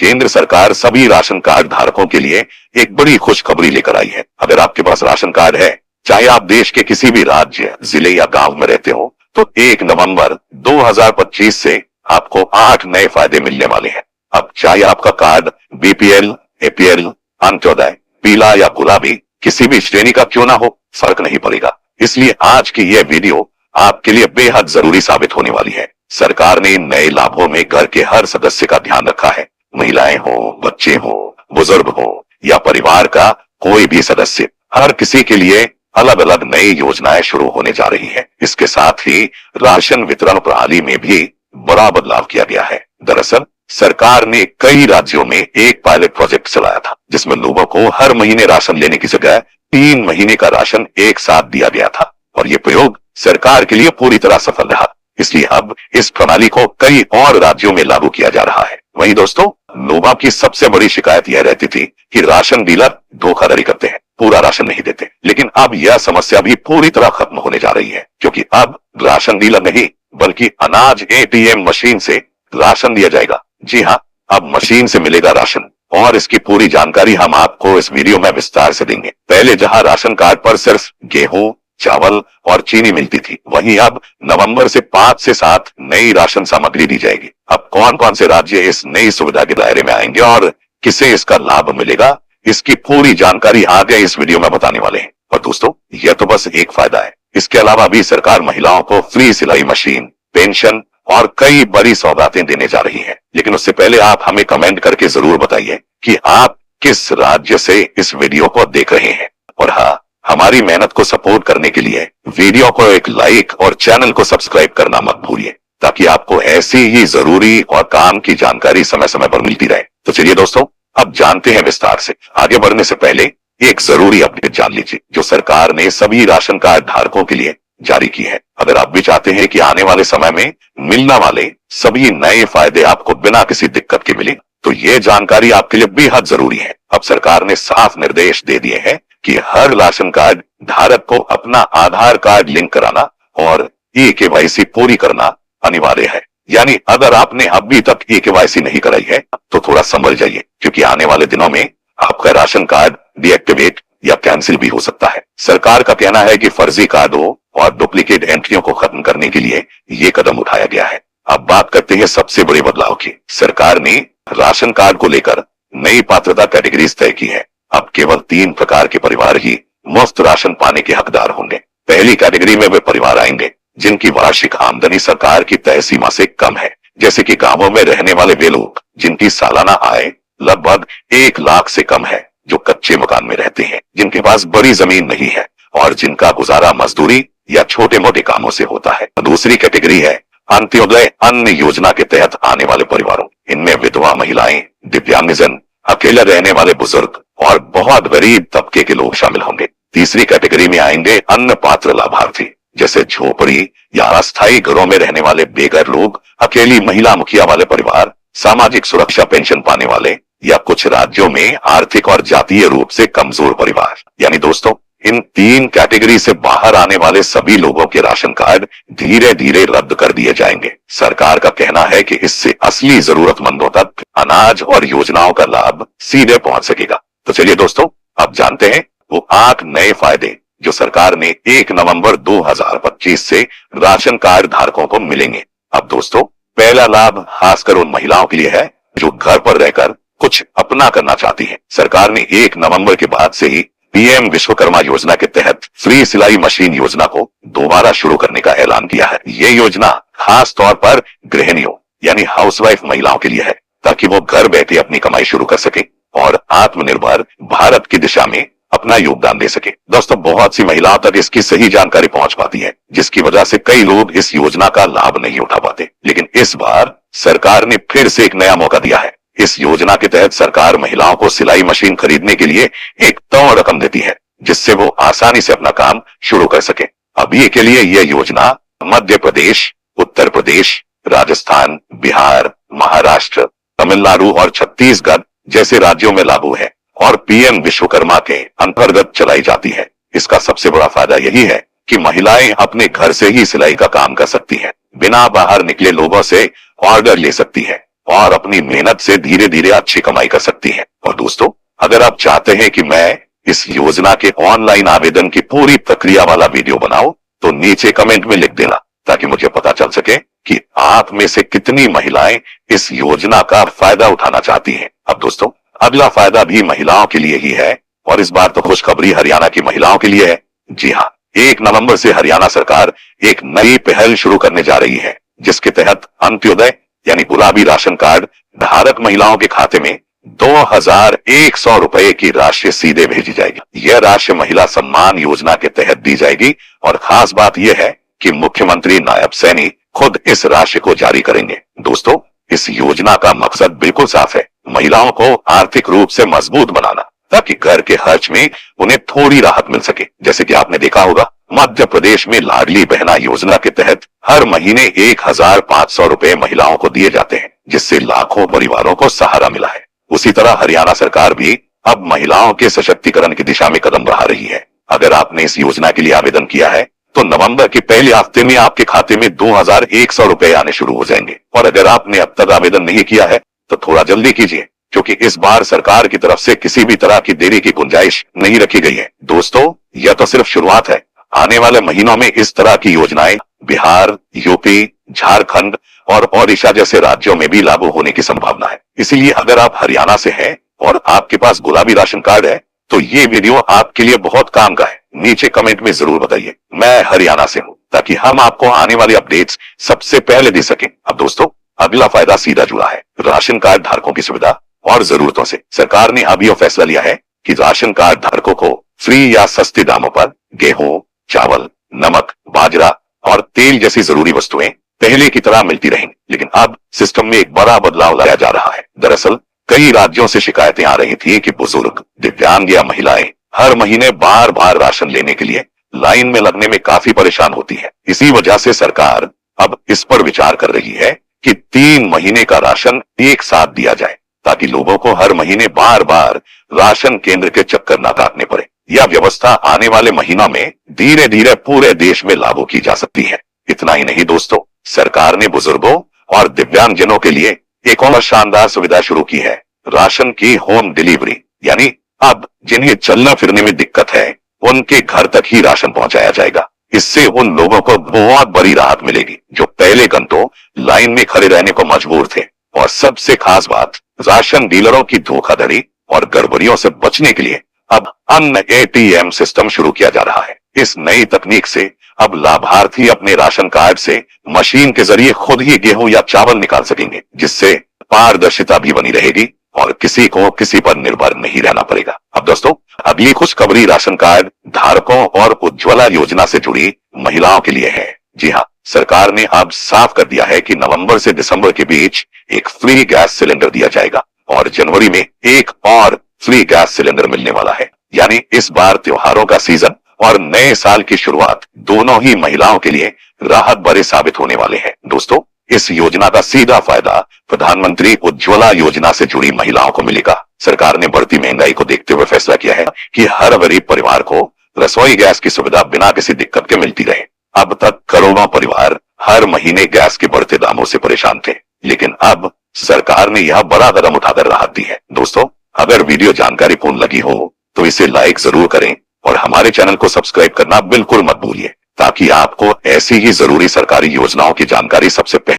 केंद्र सरकार सभी राशन कार्ड धारकों के लिए एक बड़ी खुशखबरी लेकर आई है। अगर आपके पास राशन कार्ड है, चाहे आप देश के किसी भी राज्य, जिले या गांव में रहते हो, तो 1 नवंबर 2025 से आपको 8 नए फायदे मिलने वाले हैं। अब चाहे आपका कार्ड बीपीएल, एपीएल, अंत्योदय, पीला या गुलाबी किसी भी श्रेणी का क्यों ना हो, फर्क नहीं पड़ेगा। इसलिए आज की यह वीडियो आपके लिए बेहद जरूरी साबित होने वाली है। सरकार ने इन नए लाभों में घर के हर सदस्य का ध्यान रखा है। महिलाएं हो, बच्चे हो, बुजुर्ग हो या परिवार का कोई भी सदस्य, हर किसी के लिए अलग अलग नई योजनाएं शुरू होने जा रही हैं। इसके साथ ही राशन वितरण प्रणाली में भी बड़ा बदलाव किया गया है। दरअसल सरकार ने कई राज्यों में एक पायलट प्रोजेक्ट चलाया था, जिसमें लोगों को हर महीने राशन लेने की जगह 3 महीने का राशन एक साथ दिया गया था, और ये प्रयोग सरकार के लिए पूरी तरह सफल रहा। इसलिए अब इस प्रणाली को कई और राज्यों में लागू किया जा रहा है। वहीं दोस्तों, लोगों की सबसे बड़ी शिकायत यह रहती थी कि राशन डीलर धोखाधड़ी करते हैं, पूरा राशन नहीं देते। लेकिन अब यह समस्या भी पूरी तरह खत्म होने जा रही है, क्योंकि अब राशन डीलर नहीं बल्कि अनाज एटीएम मशीन से राशन दिया जाएगा। जी हाँ, अब मशीन से मिलेगा राशन, और इसकी पूरी जानकारी हम आपको इस वीडियो में विस्तार से देंगे। पहले जहां राशन कार्ड पर सिर्फ गेहूं, चावल और चीनी मिलती थी, वहीं अब नवंबर से 5 से 7 नई राशन सामग्री दी जाएगी। अब कौन कौन से राज्य इस नई सुविधा के दायरे में आएंगे और किसे इसका लाभ मिलेगा, इसकी पूरी जानकारी आगे इस वीडियो में बताने वाले हैं। और दोस्तों, यह तो बस एक फायदा है। इसके अलावा भी सरकार महिलाओं को फ्री सिलाई मशीन, पेंशन और कई बड़ी सौगातें देने जा रही है। लेकिन उससे पहले आप हमें कमेंट करके जरूर बताइए कि आप किस राज्य से इस वीडियो को देख रहे हैं। और हाँ, हमारी मेहनत को सपोर्ट करने के लिए वीडियो को एक लाइक और चैनल को सब्सक्राइब करना मत भूलिए, ताकि आपको ऐसी ही जरूरी और काम की जानकारी समय समय पर मिलती रहे। तो चलिए दोस्तों, अब जानते हैं विस्तार से। आगे बढ़ने से पहले एक जरूरी अपडेट जान लीजिए, जो सरकार ने सभी राशन कार्ड धारकों के लिए जारी की है। अगर आप भी चाहते हैं कि आने वाले समय में मिलने वाले सभी नए फायदे आपको बिना किसी दिक्कत के मिले, तो ये जानकारी आपके लिए बेहद जरूरी है। अब सरकार ने साफ निर्देश दे दिए हैं कि हर राशन कार्ड धारक को अपना आधार कार्ड लिंक कराना और ई-केवाईसी पूरी करना अनिवार्य है। यानी अगर आपने अभी तक ई-केवाईसी नहीं कराई है, तो थोड़ा संभल जाइए, क्योंकि आने वाले दिनों में आपका राशन कार्ड डीएक्टिवेट या कैंसिल भी हो सकता है। सरकार का कहना है कि फर्जी कार्डों और डुप्लीकेट एंट्रियों को खत्म करने के लिए ये कदम उठाया गया है। अब बात करते हैं सबसे बड़े बदलाव की। सरकार ने राशन कार्ड को लेकर नई पात्रता कैटेगरीज तय की है। अब केवल 3 प्रकार के परिवार ही मुफ्त राशन पाने के हकदार होंगे। पहली कैटेगरी में वे परिवार आएंगे जिनकी वार्षिक आमदनी सरकार की तय सीमा से कम है, जैसे कि गांवों में रहने वाले वे लोग जिनकी सालाना आय लगभग 1 लाख से कम है, जो कच्चे मकान में रहते हैं, जिनके पास बड़ी जमीन नहीं है और जिनका गुजारा मजदूरी या छोटे मोटे कामों से होता है। दूसरी कैटेगरी है अंत्योदय अन्न योजना के तहत आने वाले परिवारों। इनमें विधवा महिलाएं, दिव्यांगजन, अकेले रहने वाले बुजुर्ग और बहुत गरीब तबके के लोग शामिल होंगे। तीसरी कैटेगरी में आएंगे अन्य पात्र लाभार्थी, जैसे झोपड़ी या अस्थायी घरों में रहने वाले बेघर लोग, अकेली महिला मुखिया वाले परिवार, सामाजिक सुरक्षा पेंशन पाने वाले या कुछ राज्यों में आर्थिक और जातीय रूप से कमजोर परिवार। यानी दोस्तों, इन 3 कैटेगरी से बाहर आने वाले सभी लोगों के राशन कार्ड धीरे धीरे रद्द कर दिए जाएंगे। सरकार का कहना है कि इससे असली जरूरतमंदों तक अनाज और योजनाओं का लाभ सीधे पहुंच सकेगा। तो चलिए दोस्तों, अब जानते हैं वो 8 नए फायदे जो सरकार ने 1 नवंबर 2025 से राशन कार्ड धारकों को मिलेंगे। अब दोस्तों, पहला लाभ खासकर उन महिलाओं के लिए है जो घर पर रहकर कुछ अपना करना चाहती हैं। सरकार ने 1 नवंबर के बाद से ही पीएम विश्वकर्मा योजना के तहत फ्री सिलाई मशीन योजना को दोबारा शुरू करने का ऐलान किया है। ये योजना खास तौर पर गृहिणियों यानी हाउसवाइफ महिलाओं के लिए है, ताकि वो घर बैठे अपनी कमाई शुरू कर सके और आत्मनिर्भर भारत की दिशा में अपना योगदान दे सके। दोस्तों, बहुत सी महिलाओं तक इसकी सही जानकारी पहुंच पाती है, जिसकी वजह से कई लोग इस योजना का लाभ नहीं उठा पाते। लेकिन इस बार सरकार ने फिर से एक नया मौका दिया है। इस योजना के तहत सरकार महिलाओं को सिलाई मशीन खरीदने के लिए एक तय रकम देती है, जिससे वो आसानी से अपना काम शुरू कर सके। अभी के लिए यह योजना मध्य प्रदेश, उत्तर प्रदेश, राजस्थान, बिहार, महाराष्ट्र, तमिलनाडु और छत्तीसगढ़ जैसे राज्यों में लागू है और पीएम विश्वकर्मा के अंतर्गत चलाई जाती है। इसका सबसे बड़ा फायदा यही है कि महिलाएं अपने घर से ही सिलाई का काम कर सकती हैं, बिना बाहर निकले लोगों से ऑर्डर ले सकती है और अपनी मेहनत से धीरे धीरे अच्छी कमाई कर सकती हैं। और दोस्तों, अगर आप चाहते हैं कि मैं इस योजना के ऑनलाइन आवेदन की पूरी प्रक्रिया वाला वीडियो बनाऊं, तो नीचे कमेंट में लिख देना, ताकि मुझे पता चल सके कि आप में से कितनी महिलाएं इस योजना का फायदा उठाना चाहती हैं। अब दोस्तों, अगला फायदा भी महिलाओं के लिए ही है, और इस बार तो खुशखबरी हरियाणा की महिलाओं के लिए है। जी हाँ, 1 नवंबर से हरियाणा सरकार एक नई पहल शुरू करने जा रही है, जिसके तहत अंत्योदय यानी गुलाबी राशन कार्ड धारक महिलाओं के खाते में 2100 रुपए की राशि सीधे भेजी जाएगी। यह राशि महिला सम्मान योजना के तहत दी जाएगी, और खास बात यह है कि मुख्यमंत्री नायब सैनी खुद इस राशि को जारी करेंगे। दोस्तों, इस योजना का मकसद बिल्कुल साफ है, महिलाओं को आर्थिक रूप से मजबूत बनाना, ताकि घर के खर्च में उन्हें थोड़ी राहत मिल सके। जैसे कि आपने देखा होगा, मध्य प्रदेश में लाडली बहना योजना के तहत हर महीने 1500 रुपए महिलाओं को दिए जाते हैं, जिससे लाखों परिवारों को सहारा मिला है। उसी तरह हरियाणा सरकार भी अब महिलाओं के सशक्तिकरण की दिशा में कदम बढ़ा रही है। अगर आपने इस योजना के लिए आवेदन किया है, तो नवंबर के पहले हफ्ते में आपके खाते में 2100 रुपए आने शुरू हो जाएंगे। और अगर आपने अब तक आवेदन नहीं किया है, तो थोड़ा जल्दी कीजिए, क्योंकि इस बार सरकार की तरफ से किसी भी तरह की देरी की गुंजाइश नहीं रखी गई है। दोस्तों, यह तो सिर्फ शुरुआत है। आने वाले महीनों में इस तरह की योजनाएं बिहार, यूपी, झारखंड और ओडिशा जैसे राज्यों में भी लागू होने की संभावना है। इसीलिए अगर आप हरियाणा से हैं और आपके पास गुलाबी राशन कार्ड है, तो ये वीडियो आपके लिए बहुत काम का है। नीचे कमेंट में जरूर बताइए, मैं हरियाणा से हूँ, ताकि हम आपको आने वाली अपडेट्स सबसे पहले दे सकें। अब दोस्तों, अगला फायदा सीधा जुड़ा है राशन कार्ड धारकों की सुविधा और जरूरतों से। सरकार ने अब यह फैसला लिया है कि राशन कार्ड धारकों को फ्री या सस्ते दामों पर गेहूं, चावल, नमक, बाजरा और तेल जैसी जरूरी वस्तुएं पहले की तरह मिलती रहेंगी। लेकिन अब सिस्टम में एक बड़ा बदलाव लाया जा रहा है। दरअसल कई राज्यों से शिकायतें आ रही थी कि बुजुर्ग, दिव्यांग या महिलाएं हर महीने बार बार राशन लेने के लिए लाइन में लगने में काफी परेशान होती है। इसी वजह से सरकार अब इस पर विचार कर रही है कि 3 महीने का राशन एक साथ दिया जाए, ताकि लोगों को हर महीने बार बार राशन केंद्र के चक्कर न काटने पड़े। यह व्यवस्था आने वाले महीनों में धीरे धीरे पूरे देश में लागू की जा सकती है। इतना ही नहीं दोस्तों, सरकार ने बुजुर्गों और दिव्यांगजनों के लिए एक और शानदार सुविधा शुरू की है, राशन की होम डिलीवरी। यानी अब जिन्हें चलना फिरने में दिक्कत है, उनके घर तक ही राशन पहुंचाया जाएगा। इससे उन लोगों को बहुत बड़ी राहत मिलेगी, जो पहले घंटों लाइन में खड़े रहने को मजबूर थे। और सबसे खास बात, राशन डीलरों की धोखाधड़ी और गड़बड़ियों से बचने के लिए अब अन्न एटीएम सिस्टम शुरू किया जा रहा है। इस नई तकनीक से अब लाभार्थी अपने राशन कार्ड से मशीन के जरिए खुद ही गेहूं या चावल निकाल सकेंगे, जिससे पारदर्शिता भी बनी रहेगी और किसी को किसी पर निर्भर नहीं रहना पड़ेगा। अब दोस्तों, अगली खुशखबरी राशन कार्ड धारकों और उज्ज्वला योजना से जुड़ी महिलाओं के लिए है। जी हाँ, सरकार ने अब साफ कर दिया है कि नवंबर से दिसंबर के बीच एक फ्री गैस सिलेंडर दिया जाएगा, और जनवरी में एक और फ्री गैस सिलेंडर मिलने वाला है। यानी इस बार त्योहारों का सीजन और नए साल की शुरुआत दोनों ही महिलाओं के लिए राहत भरे साबित होने वाले हैं। दोस्तों, इस योजना का सीधा फायदा प्रधानमंत्री उज्ज्वला योजना से जुड़ी महिलाओं को मिलेगा। सरकार ने बढ़ती महंगाई को देखते हुए फैसला किया है कि हर गरीब परिवार को रसोई गैस की सुविधा बिना किसी दिक्कत के मिलती रहे। अब तक करोड़ों परिवार हर महीने गैस के बढ़ते दामों से परेशान थे, लेकिन अब सरकार ने यह बड़ा कदम उठाकर राहत दी है। दोस्तों, अगर वीडियो जानकारीपूर्ण लगी हो तो इसे लाइक जरूर करें, और हमारे चैनल को सब्सक्राइब करना बिल्कुल मत भूलिए, ताकि आपको ऐसी ही जरूरी सरकारी योजनाओं की जानकारी सबसे पहले